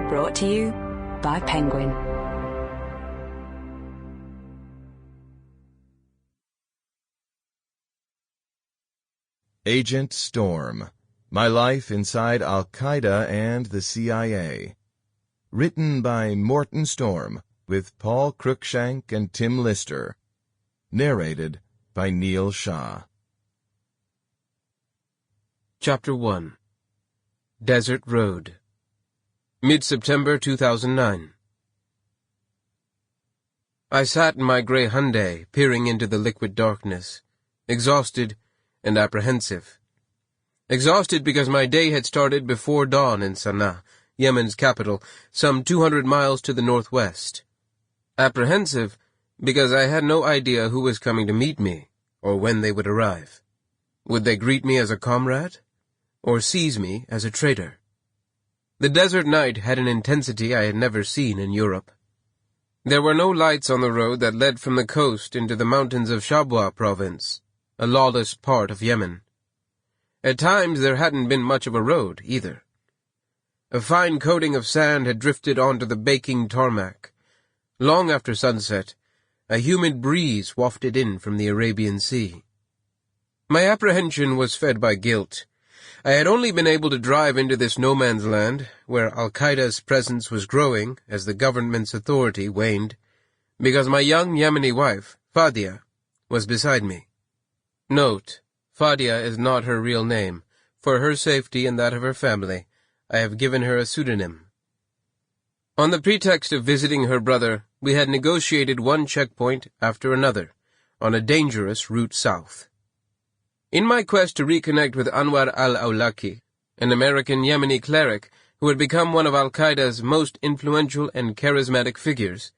Brought to you by Penguin. Agent Storm: My Life Inside al-Qaeda and the CIA. Written by Morten Storm, with Paul Cruickshank and Tim Lister. Narrated by Shah. Chapter 1. Desert Road. Mid-September 2009. I sat in my grey Hyundai, peering into the liquid darkness, exhausted and apprehensive. Exhausted because my day had started before dawn in Sana'a, Yemen's capital, some 200 miles to the northwest. Apprehensive because I had no idea who was coming to meet me, or when they would arrive. Would they greet me as a comrade, or seize me as a traitor? The desert night had an intensity I had never seen in Europe. There were no lights on the road that led from the coast into the mountains of Shah province, a lawless part of Yemen. At times there hadn't been much of a road, either. A fine coating of sand had drifted onto the baking tarmac. Long after sunset, a humid breeze wafted in from the Arabian Sea. My apprehension was fed by guilt. I had only been able to drive into this no-man's land, where al-Qaeda's presence was growing as the government's authority waned, because my young Yemeni wife, Fadia, was beside me. Note, Fadia is not her real name. For her safety and that of her family, I have given her a pseudonym. On the pretext of visiting her brother, we had negotiated one checkpoint after another, on a dangerous route south. In my quest to reconnect with Anwar al-Awlaki, an American Yemeni cleric who had become one of al-Qaeda's most influential and charismatic figures,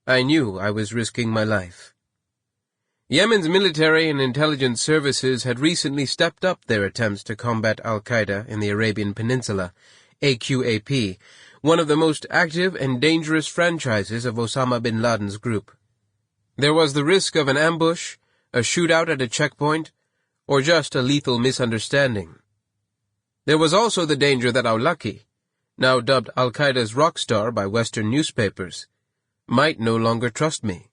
I knew I was risking my life. Yemen's military and intelligence services had recently stepped up their attempts to combat al-Qaeda in the Arabian Peninsula, AQAP, one of the most active and dangerous franchises of Osama bin Laden's group. There was the risk of an ambush, a shootout at a checkpoint, or just a lethal misunderstanding. There was also the danger that Awlaki, now dubbed al-Qaeda's rock star by Western newspapers, might no longer trust me.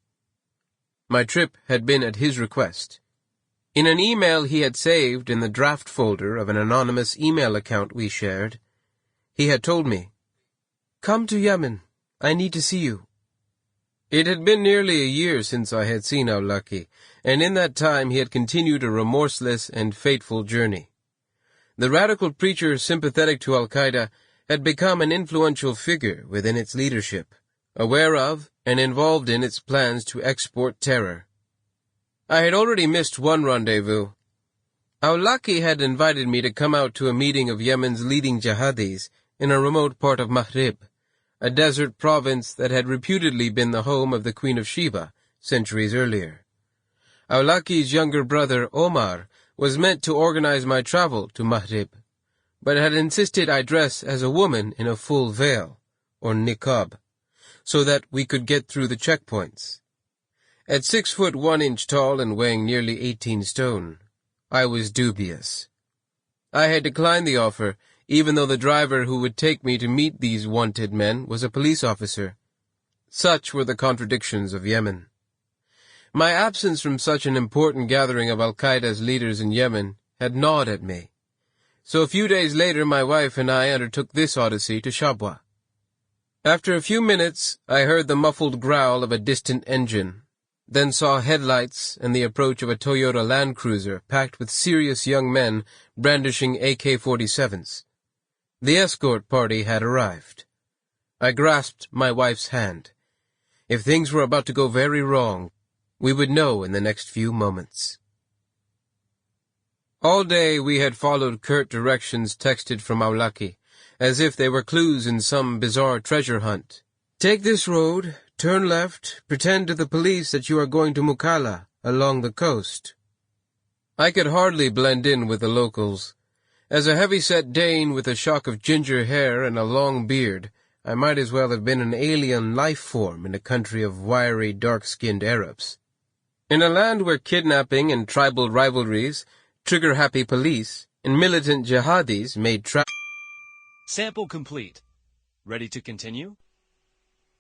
My trip had been at his request. In an email he had saved in the draft folder of an anonymous email account we shared, he had told me, "Come to Yemen. I need to see you." It had been nearly a year since I had seen Awlaki, and in that time he had continued a remorseless and fateful journey. The radical preacher sympathetic to al-Qaeda had become an influential figure within its leadership, aware of and involved in its plans to export terror. I had already missed one rendezvous. Awlaki had invited me to come out to a meeting of Yemen's leading jihadis in a remote part of Maghrib, a desert province that had reputedly been the home of the Queen of Sheba centuries earlier. Awlaki's younger brother, Omar, was meant to organize my travel to Maghrib, but had insisted I dress as a woman in a full veil, or niqab, so that we could get through the checkpoints. At 6 foot 1 inch tall and weighing nearly 18 stone, I was dubious. I had declined the offer, even though the driver who would take me to meet these wanted men was a police officer. Such were the contradictions of Yemen. My absence from such an important gathering of al-Qaeda's leaders in Yemen had gnawed at me. So a few days later my wife and I undertook this odyssey to Shabwa. After a few minutes, I heard the muffled growl of a distant engine, then saw headlights and the approach of a Toyota Land Cruiser packed with serious young men brandishing AK-47s. The escort party had arrived. I grasped my wife's hand. If things were about to go very wrong, we would know in the next few moments. All day we had followed curt directions texted from Awlaki, as if they were clues in some bizarre treasure hunt. Take this road, turn left, pretend to the police that you are going to Mukalla, along the coast. I could hardly blend in with the locals. As a heavy-set Dane with a shock of ginger hair and a long beard, I might as well have been an alien life form in a country of wiry, dark-skinned Arabs. In a land where kidnapping and tribal rivalries, trigger-happy police, and militant jihadis made Sample complete. Ready to continue?